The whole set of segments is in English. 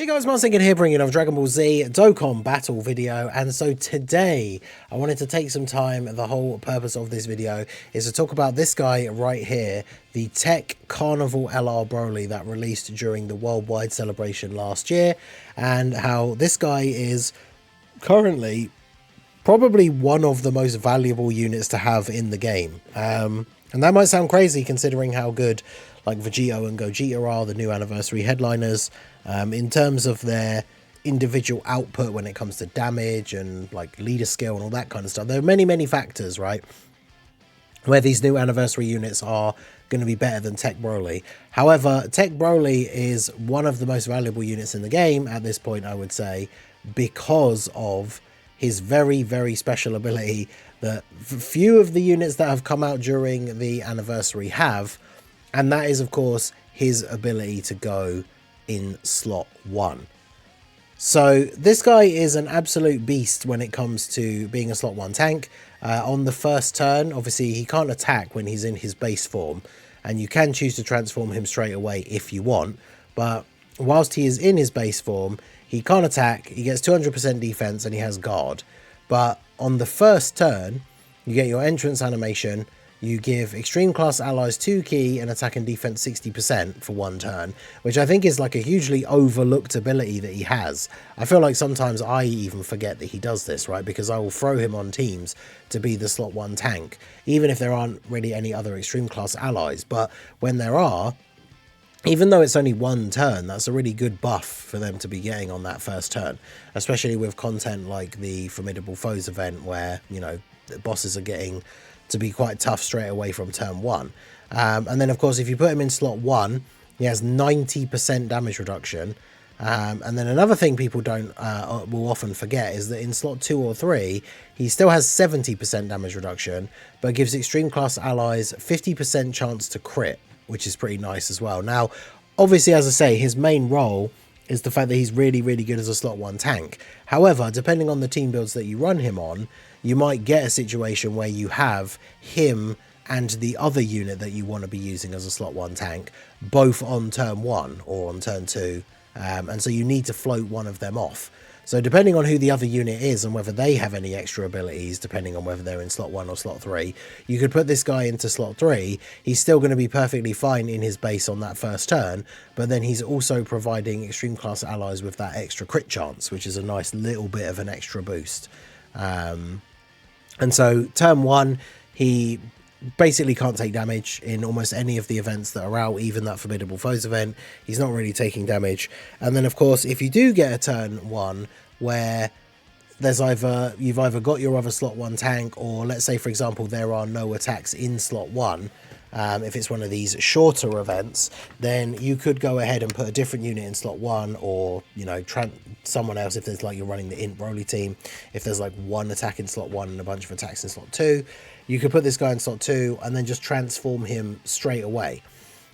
Hey guys, Martin here bringing another Dragon Ball Z Dokkan Battle video, and so today I wanted to take some time. The whole purpose of this video is to talk about this guy right here, the TEQ Carnival LR Broly that released during the worldwide celebration last year, and how this guy is currently probably one of the most valuable units to have in the game. And that might sound crazy considering how good like Vegito and Gogeta are, the new anniversary headliners, in terms of their individual output when it comes to damage and like leader skill and all that kind of stuff. There are many factors, right, where these new anniversary units are going to be better than TEQ Broly. However, TEQ Broly is one of the most valuable units in the game at this point, I would say, because of his very special ability that few of the units that have come out during the anniversary have, and that is of course his ability to go in slot 1. So this guy is an absolute beast when it comes to being a slot 1 tank. On the first turn, obviously he can't attack when he's in his base form, and you can choose to transform him straight away if you want, but whilst he is in his base form, he can't attack, he gets 200% defense, and he has guard. But on the first turn, you get your entrance animation, you give extreme class allies 2 ki and attack and defense 60% for 1 turn, which I think is like a hugely overlooked ability that he has. I feel like sometimes I even forget that he does this, right? Because I will throw him on teams to be the slot 1 tank, even if there aren't really any other extreme class allies. But when there are, even though it's only 1 turn, that's a really good buff for them to be getting on that first turn, especially with content like the Formidable Foes event where, you know, the bosses are getting to be quite tough straight away from turn 1. And then of course if you put him in slot 1, he has 90% damage reduction. And then another thing people will often forget is that in slot 2 or 3 he still has 70% damage reduction, but gives extreme class allies 50% chance to crit, which is pretty nice as well. Now obviously, as I say, his main role is the fact that he's really good as a slot 1 tank. However, depending on the team builds that you run him on, you might get a situation where you have him and the other unit that you want to be using as a slot 1 tank both on turn 1 or on turn 2, and so you need to float one of them off. So depending on who the other unit is and whether they have any extra abilities, depending on whether they're in slot 1 or slot 3, you could put this guy into slot 3. He's still going to be perfectly fine in his base on that first turn, but then he's also providing extreme class allies with that extra crit chance, which is a nice little bit of an extra boost. And so turn 1, he basically can't take damage in almost any of the events that are out, even that Formidable Foes event. He's not really taking damage. And then of course, if you do get a turn 1 where there's you've either got your other slot 1 tank, or let's say for example there are no attacks in slot 1, if it's one of these shorter events, then you could go ahead and put a different unit in slot 1, or, you know, someone else, if there's like you're running the Int Broly team, if there's like 1 attack in slot 1 and a bunch of attacks in slot 2, you could put this guy in slot 2 and then just transform him straight away.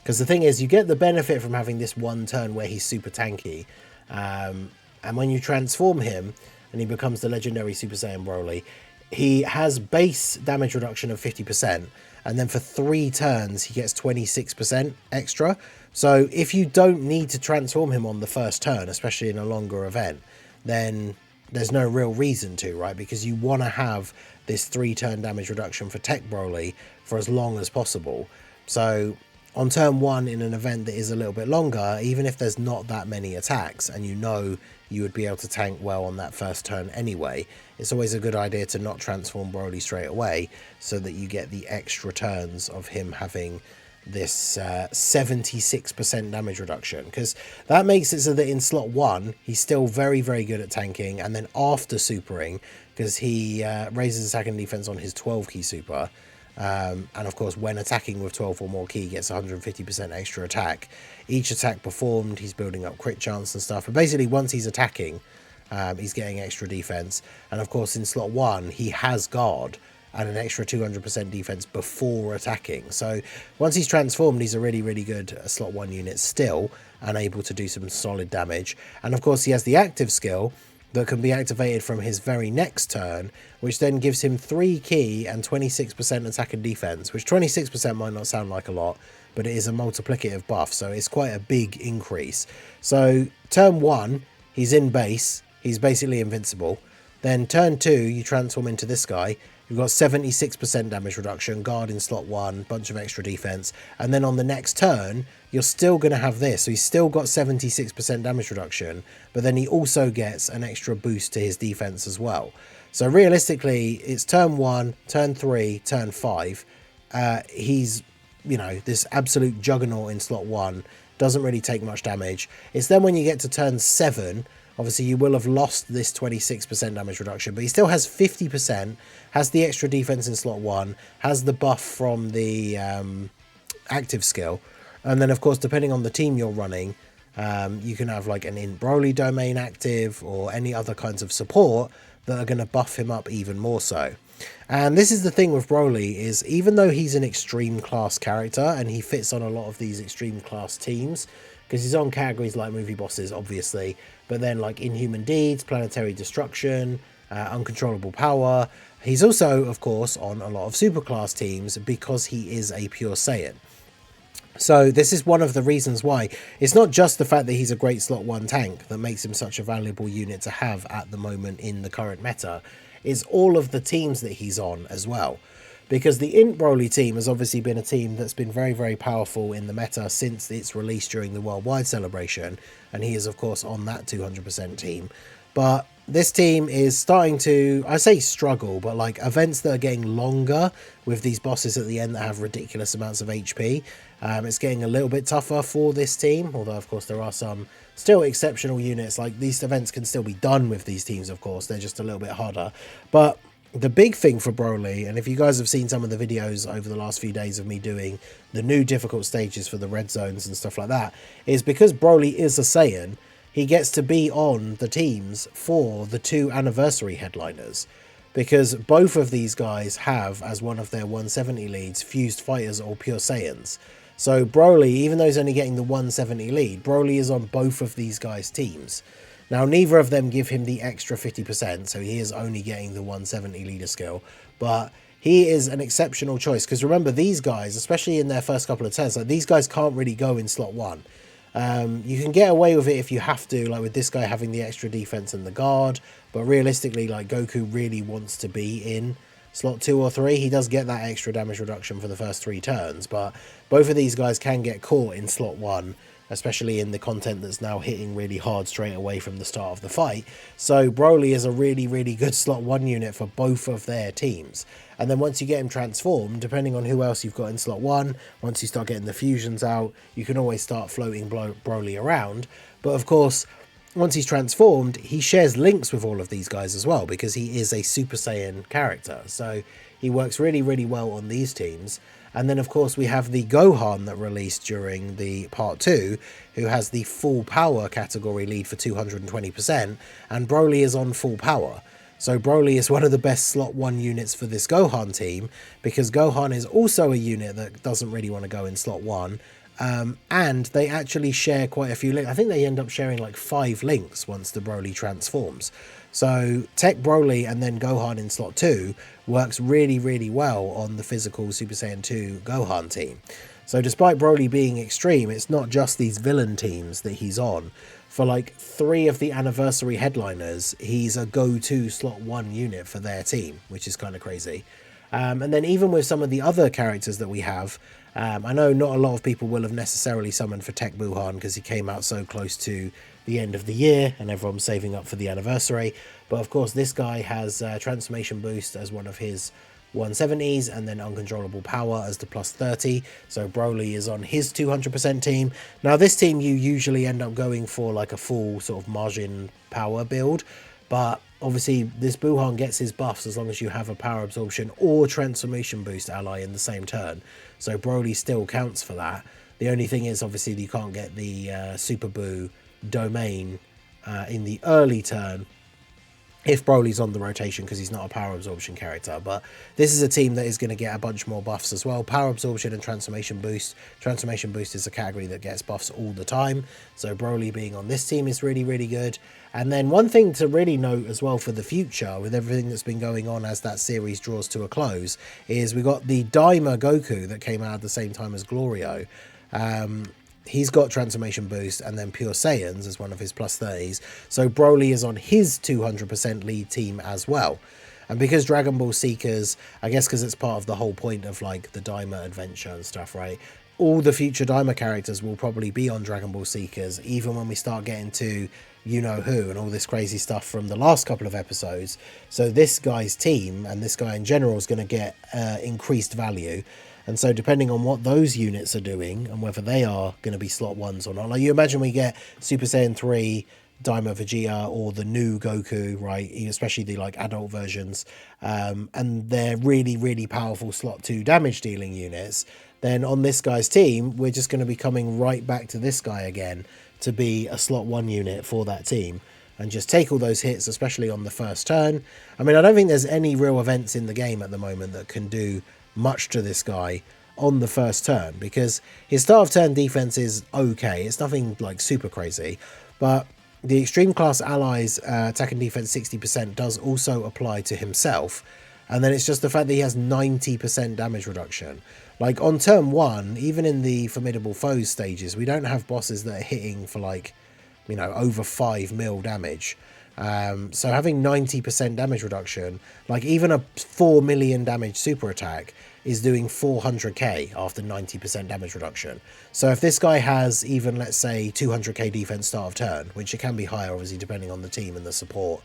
Because the thing is, you get the benefit from having this 1 turn where he's super tanky, and when you transform him and he becomes the legendary Super Saiyan Broly, he has base damage reduction of 50%, and then for 3 turns he gets 26% extra. So if you don't need to transform him on the first turn, especially in a longer event, then there's no real reason to, right? Because you want to have this 3-turn damage reduction for TEQ Broly for as long as possible. So on turn 1 in an event that is a little bit longer, even if there's not that many attacks and you know you would be able to tank well on that first turn anyway, it's always a good idea to not transform Broly straight away, so that you get the extra turns of him having this 76% damage reduction, because that makes it so that in slot 1 he's still very good at tanking, and then after supering, because he raises attack and defense on his 12 ki super, and of course when attacking with 12 or more ki, gets 150% extra attack. Each attack performed, he's building up crit chance and stuff, but basically once he's attacking, he's getting extra defense. And of course in slot 1 he has guard and an extra 200% defense before attacking. So once he's transformed, he's a really good slot 1 unit still, and able to do some solid damage. And of course he has the active skill that can be activated from his very next turn, which then gives him 3 ki and 26% attack and defense, which 26% might not sound like a lot, but it is a multiplicative buff, so it's quite a big increase. So turn 1, he's in base, he's basically invincible. Then turn 2, you transform into this guy. You've got 76% damage reduction, guard in slot 1, bunch of extra defense. And then on the next turn, you're still going to have this. So he's still got 76% damage reduction, but then he also gets an extra boost to his defense as well. So realistically, it's turn 1, turn 3, turn 5. He's, you know, this absolute juggernaut in slot 1, doesn't really take much damage. It's then when you get to turn 7, obviously you will have lost this 26% damage reduction, but he still has 50%, has the extra defense in slot 1, has the buff from the active skill, and then of course depending on the team you're running, you can have like an Int Broly domain active or any other kinds of support that are going to buff him up even more so. And this is the thing with Broly, is even though he's an extreme class character and he fits on a lot of these extreme class teams, because he's on categories like movie bosses obviously, but then like Inhuman Deeds, Planetary Destruction, Uncontrollable Power, he's also of course on a lot of superclass teams because he is a pure Saiyan. So this is one of the reasons why it's not just the fact that he's a great slot 1 tank that makes him such a valuable unit to have at the moment in the current meta, is all of the teams that he's on as well. Because the Int Broly team has obviously been a team that's been very, very powerful in the meta since its release during the worldwide celebration, and he is of course on that 200% team. But this team is starting to, I say struggle, but like events that are getting longer with these bosses at the end that have ridiculous amounts of HP, it's getting a little bit tougher for this team, although of course there are some still exceptional units. Like these events can still be done with these teams, of course, they're just a little bit harder. But the big thing for Broly, and if you guys have seen some of the videos over the last few days of me doing the new difficult stages for the red zones and stuff like that, is because Broly is a Saiyan, he gets to be on the teams for the 2 anniversary headliners, because both of these guys have as one of their 170 leads fused fighters or pure Saiyans. So Broly, even though he's only getting the 170 lead, Broly is on both of these guys' teams. Now, neither of them give him the extra 50%, so he is only getting the 170 leader skill, but he is an exceptional choice, because remember, these guys, especially in their first couple of turns, like these guys can't really go in slot 1. You can get away with it if you have to, like with this guy having the extra defense and the guard, but realistically, like Goku really wants to be in slot 2 or 3. He does get that extra damage reduction for the first 3 turns, but both of these guys can get caught in slot 1, especially in the content that's now hitting really hard straight away from the start of the fight. So Broly is a really, really good slot 1 unit for both of their teams. And then once you get him transformed, depending on who else you've got in slot 1, once you start getting the fusions out, you can always start floating Broly around. But of course, once he's transformed, he shares links with all of these guys as well, because he is a Super Saiyan character. So he works really, really well on these teams. And then, of course, we have the Gohan that released during the part 2, who has the full power category lead for 220%, and Broly is on full power. So Broly is one of the best slot 1 units for this Gohan team, because Gohan is also a unit that doesn't really want to go in slot 1, and they actually share quite a few links. I think they end up sharing like 5 links once the Broly transforms. So TEQ Broly and then Gohan in slot 2 works really, really well on the physical Super Saiyan 2 Gohan team. So despite Broly being extreme, it's not just these villain teams that he's on. For like 3 of the anniversary headliners, he's a go-to slot 1 unit for their team, which is kind of crazy. And then even with some of the other characters that we have, I know not a lot of people will have necessarily summoned for TEQ Buhan because he came out so close to the end of the year and everyone's saving up for the anniversary. But of course, this guy has Transformation Boost as one of his 170s, and then Uncontrollable Power as the plus 30. So Broly is on his 200% team. Now this team you usually end up going for like a full sort of Majin power build, but obviously this Buhan gets his buffs as long as you have a power absorption or transformation boost ally in the same turn. So Broly still counts for that. The only thing is obviously you can't get the Super Buu domain in the early turn if Broly's on the rotation, because he's not a power absorption character. But this is a team that is going to get a bunch more buffs as well. Power absorption and transformation boost. Transformation boost is a category that gets buffs all the time, so Broly being on this team is really, really good. And then one thing to really note as well for the future, with everything that's been going on as that series draws to a close, is we got the Daima Goku that came out at the same time as Glorio. He's got transformation boost and then pure Saiyans as one of his plus 30s. So Broly is on his 200% lead team as well. And because Dragon Ball Seekers, I guess because it's part of the whole point of like the Daima adventure and stuff, right? All the future Daima characters will probably be on Dragon Ball Seekers, even when we start getting to you know who and all this crazy stuff from the last couple of episodes. So this guy's team and this guy in general is going to get increased value. And so depending on what those units are doing and whether they are going to be slot ones or not, like you imagine we get Super Saiyan 3, Daima Vegeta, or the new Goku, right? Especially the like adult versions, and they're really, really powerful slot 2 damage dealing units. Then on this guy's team, we're just going to be coming right back to this guy again to be a slot 1 unit for that team and just take all those hits, especially on the first turn. I mean, I don't think there's any real events in the game at the moment that can do much to this guy on the first turn, because his start of turn defense is okay. It's nothing like super crazy, but the extreme class allies attack and defense 60% does also apply to himself. And then it's just the fact that he has 90% damage reduction. Like on turn 1, even in the formidable foes stages, we don't have bosses that are hitting for like, you know, over 5 mil damage. So having 90% damage reduction, like even a 4 million damage super attack is doing 400k after 90% damage reduction. So if this guy has even, let's say, 200k defense start of turn, which it can be higher obviously depending on the team and the support,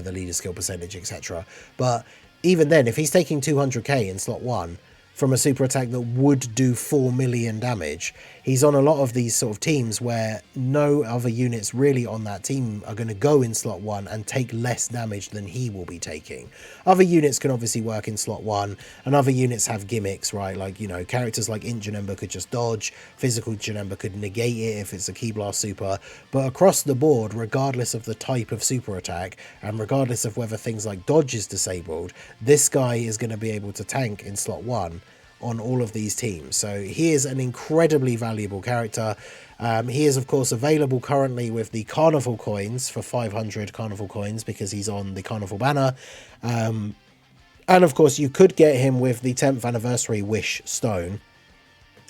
the leader skill percentage, etc. But even then, if he's taking 200k in slot 1 from a super attack that would do 4 million damage, he's on a lot of these sort of teams where no other units really on that team are going to go in slot 1 and take less damage than he will be taking. Other units can obviously work in slot 1, and other units have gimmicks, right? Like, you know, characters like Int Janemba could just dodge, Physical Janemba could negate it if it's a Ki Blast super, but across the board, regardless of the type of super attack, and regardless of whether things like dodge is disabled, this guy is going to be able to tank in slot 1 on all of these teams. So he is an incredibly valuable character. He is of course available currently with the Carnival coins for 500 Carnival coins because he's on the Carnival banner, and of course you could get him with the 10th anniversary Wish Stone.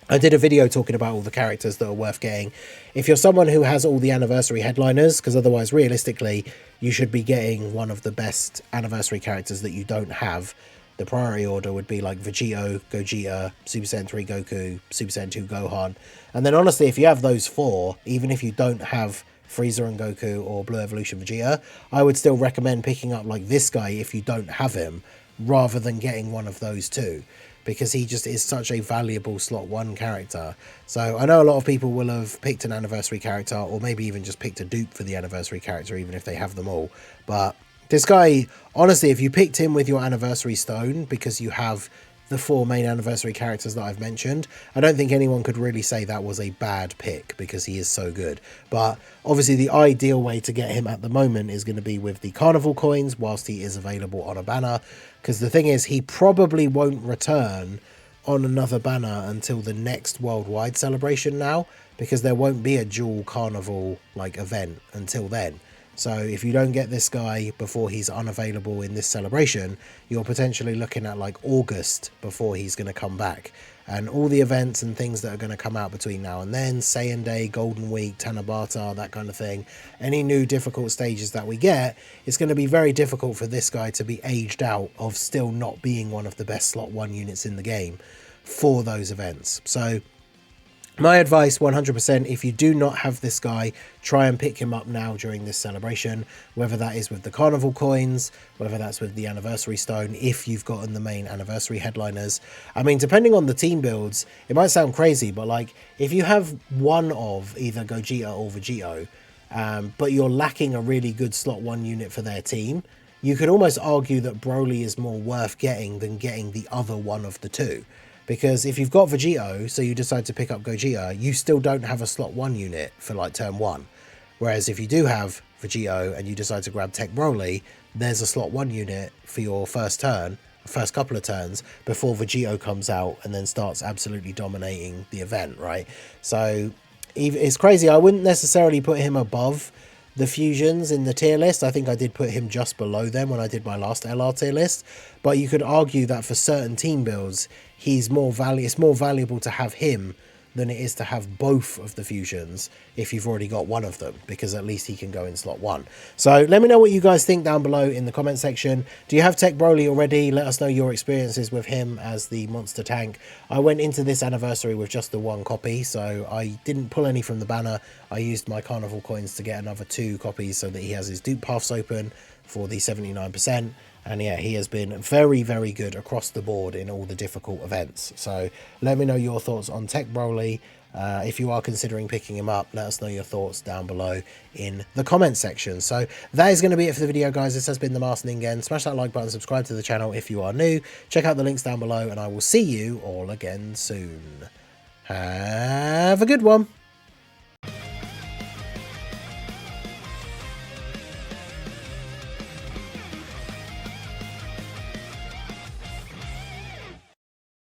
I did a video talking about all the characters that are worth getting. If you're someone who has all the anniversary headliners, because otherwise realistically you should be getting one of the best anniversary characters that you don't have, the priority order would be like Vegito, Gogeta, Super Saiyan 3 Goku, Super Saiyan 2 Gohan. And then honestly, if you have those 4, even if you don't have Frieza and Goku or Blue Evolution Vegeta, I would still recommend picking up like this guy if you don't have him, rather than getting one of those 2, because he just is such a valuable slot 1 character. So I know a lot of people will have picked an anniversary character, or maybe even just picked a dupe for the anniversary character, even if they have them all. But this guy, honestly, if you picked him with your anniversary stone because you have the 4 main anniversary characters that I've mentioned, I don't think anyone could really say that was a bad pick because he is so good. But obviously the ideal way to get him at the moment is going to be with the Carnival coins whilst he is available on a banner, because the thing is, he probably won't return on another banner until the next worldwide celebration now, because there won't be a dual Carnival like event until then. So if you don't get this guy before he's unavailable in this celebration, you're potentially looking at like August before he's going to come back. And all the events and things that are going to come out between now and then, Saiyan Day, Golden Week, Tanabata, that kind of thing, any new difficult stages that we get, it's going to be very difficult for this guy to be aged out of still not being one of the best slot 1 units in the game for those events. So my advice, 100%, if you do not have this guy, try and pick him up now during this celebration, whether that is with the Carnival coins, whether that's with the anniversary stone, if you've gotten the main anniversary headliners. I mean, depending on the team builds, it might sound crazy, but like if you have one of either Gogeta or Vegito, but you're lacking a really good slot 1 unit for their team, you could almost argue that Broly is more worth getting than getting the other one of the 2. Because if you've got Vegito, so you decide to pick up Gogeta, you still don't have a slot 1 unit for like turn 1. Whereas if you do have Vegito and you decide to grab TEQ Broly, there's a slot 1 unit for your first turn, first couple of turns, before Vegito comes out and then starts absolutely dominating the event, right? So it's crazy. I wouldn't necessarily put him above the fusions in the tier list. I think I did put him just below them when I did my last LR tier list. But you could argue that for certain team builds, it's more valuable to have him than it is to have both of the fusions if you've already got one of them, because at least he can go in slot 1. So let me know what you guys think down below in the comment section. Do you have TEQ Broly already? Let us know your experiences with him as the monster tank. I went into this anniversary with just the 1 copy, so I didn't pull any from the banner. I used my carnival coins to get another 2 copies so that he has his dupe paths open for the 79%. And yeah, he has been very, very good across the board in all the difficult events. So let me know your thoughts on TEQ Broly. If you are considering picking him up, let us know your thoughts down below in the comment section. So that is going to be it for the video, guys. This has been the Master Ningen. Smash that like button, subscribe to the channel if you are new. Check out the links down below, and I will see you all again soon. Have a good one.